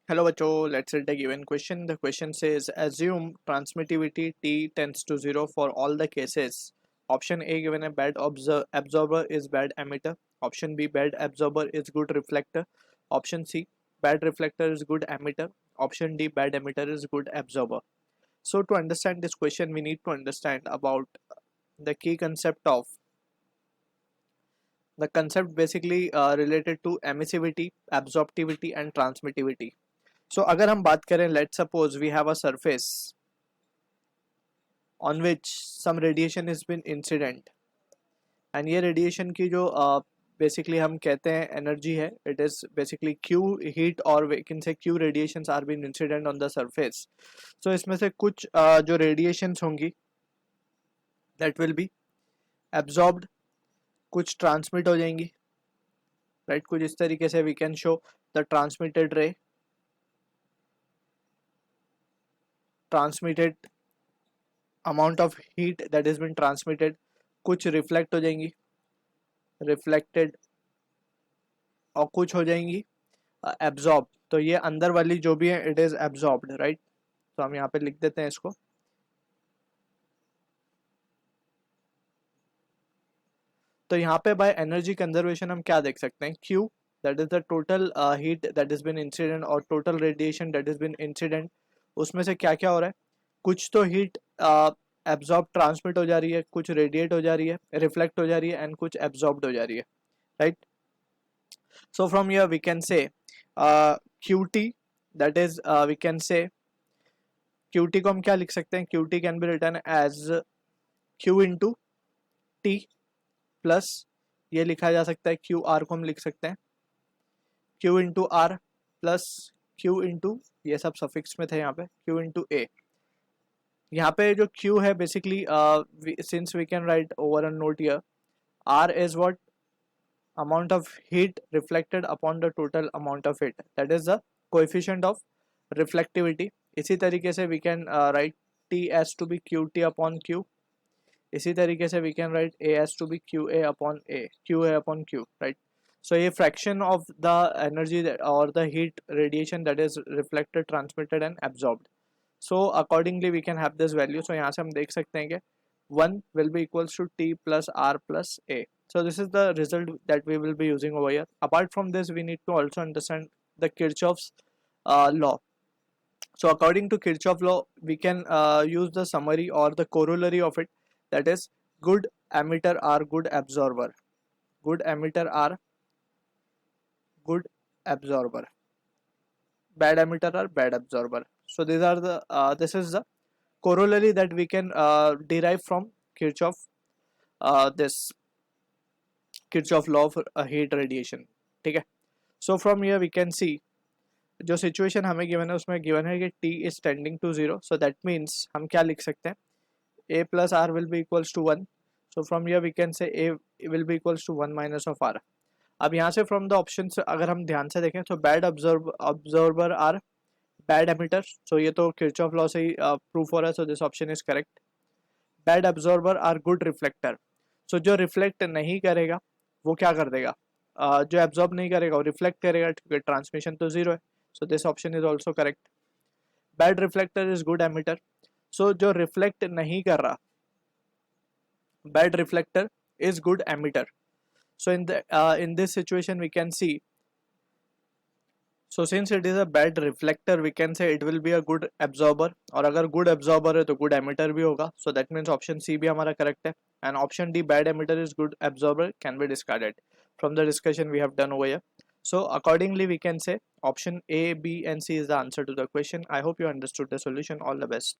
Hello bachcho, let's read the given question. The question says assume transmittivity T tends to 0 for all the cases. Option A given a bad absorber is bad emitter. Option B bad absorber is good reflector. Option C bad reflector is good emitter. Option D bad emitter is good absorber. So to understand this question we need to understand about the key concept of the concept basically related to emissivity, absorptivity and transmittivity. So अगर हम बात करें let's suppose we have a surface on which some radiation has been incident and ये radiation की जो basically हम कहते हैं energy है it is basically Q heat or we can say Q radiations are been incident on the surface. So इसमें से कुछ जो radiations होंगी that will be absorbed, कुछ transmit हो जाएंगी right, कुछ इस तरीके से we can show the transmitted ray, transmitted amount of heat that has been transmitted, कुछ रिफ्लेक्ट हो जाएंगी रिफ्लेक्टेड और कुछ हो जाएंगी एब्जॉर्ब. तो ये अंदर वाली जो भी है इट इज एब्जॉर्ब्ड राइट. तो हम यहाँ पे लिख देते हैं इसको. तो यहाँ पे बाय एनर्जी कंजर्वेशन हम क्या देख सकते हैं Q that is the total heat that is been incident और total radiation that is been incident. उसमें से क्या क्या हो रहा है, कुछ तो हीट एब्जॉर्ब ट्रांसमिट हो जा रही है, कुछ रेडिएट हो जा रही है, रिफ्लेक्ट हो जा रही है एंड कुछ एब्जॉर्ब्ड हो जा रही है right. So from here we can say QT that is we can say QT को हम क्या लिख सकते हैं, QT can be written as Q into T plus ये लिखा जा सकता है QR को हम लिख सकते हैं Q into R plus Q into ये सब सफिक्स में थे यहाँ पे Q into A. यहाँ पे जो Q है basically since we can write over a note here R is what amount of heat reflected upon the total amount of heat, that is the coefficient of reflectivity. इसी तरीके से we can write T as to be QT upon Q. इसी तरीके से we can write A as to be QA upon A, QA upon Q, right. So ये fraction of the energy that, or the heat radiation that is reflected, transmitted and absorbed. So accordingly we can have this value. So यहाँ से हम देख सकते हैं कि 1 will be equals to T plus R plus A. So this is the result that we will be using over here. Apart from this, we need to also understand the Kirchhoff's law. So according to Kirchhoff law, we can use the summary or the corollary of it. That is, good emitter are good absorber. Good emitter are good absorber. Bad emitter are bad absorber. So these are the this is the corollary that we can derive from Kirchhoff. This Kirchhoff law of heat radiation. ठीक है. So from here we can see जो situation हमें given है उसमें given है कि T is tending to 0. So that means हम क्या लिख सकते हैं, A plus R will be equals to 1. So from here we can say A will be equals to 1 minus of R. अब यहाँ से from the options अगर हम ध्यान से देखें तो bad absorber are bad emitter. So ये तो Kirchhoff law से ही proof हो रहा है. So this option is correct. Bad absorber are good reflector. So जो reflect नहीं करेगा वो क्या कर देगा, जो एब्जॉर्ब नहीं करेगा वो रिफ्लेक्ट करेगा क्योंकि ट्रांसमिशन तो जीरो है. So this option is also correct. Bad reflector is good emitter. So जो रिफ्लेक्ट नहीं कर रहा, bad reflector is good emitter. So in this situation we can see, so since it is a bad reflector we can say it will be a good absorber, और अगर good absorber है तो good emitter भी होगा. So that means option C भी हमारा correct है and option D bad emitter is good absorber can be discarded from the discussion we have done over here. So accordingly we can say option A, B and C is the answer to the question. I hope you understood the solution. All the best.